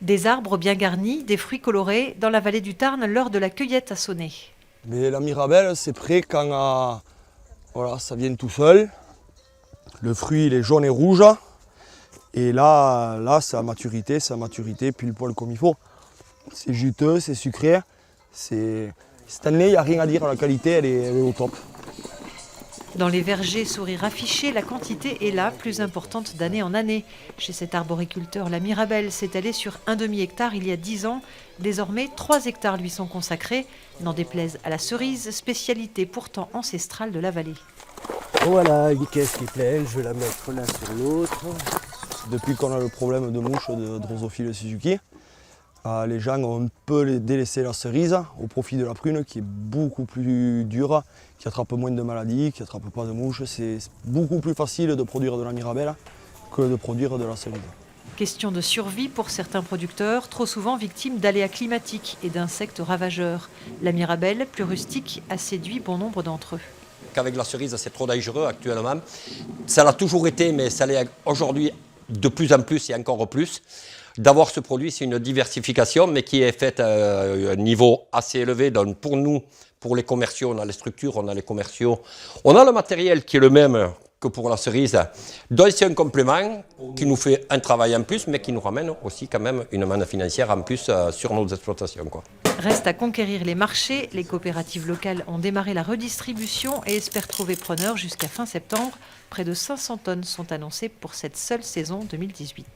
Des arbres bien garnis, des fruits colorés, dans la vallée du Tarn, l'heure de la cueillette a sonné. Mais la mirabelle, c'est prêt quand voilà, ça vient tout seul. Le fruit il est jaune et rouge. Et là c'est à maturité, pile poil comme il faut. C'est juteux, c'est sucré. Cette année, il n'y a rien à dire, la qualité elle est au top. Dans les vergers, sourire affiché, la quantité est là, plus importante d'année en année. Chez cet arboriculteur, la Mirabelle s'est allée sur un demi-hectare il y a 10 ans. Désormais, 3 hectares lui sont consacrés. N'en déplaise à la cerise, spécialité pourtant ancestrale de la vallée. Voilà, une caisse qui est pleine, je vais la mettre l'un sur l'autre. Depuis qu'on a le problème de mouche de Drosophile Suzuki, les gens ont un peu délaissé la cerise au profit de la prune qui est beaucoup plus dure, qui attrape moins de maladies, qui attrape pas de mouches. C'est beaucoup plus facile de produire de la mirabelle que de produire de la cerise. Question de survie pour certains producteurs, trop souvent victimes d'aléas climatiques et d'insectes ravageurs. La Mirabelle, plus rustique, a séduit bon nombre d'entre eux. Qu'avec la cerise, c'est trop dangereux actuellement. Ça l'a toujours été, mais ça l'est aujourd'hui de plus en plus et encore plus. D'avoir ce produit, c'est une diversification, mais qui est faite à un niveau assez élevé. Donc pour nous, pour les commerciaux, on a les structures, on a les commerciaux, on a le matériel qui est le même que pour la cerise. Donc c'est un complément qui nous fait un travail en plus, mais qui nous ramène aussi quand même une manne financière en plus sur nos exploitations, quoi. Reste à conquérir les marchés. Les coopératives locales ont démarré la redistribution et espèrent trouver preneur jusqu'à fin septembre. Près de 500 tonnes sont annoncées pour cette seule saison 2018.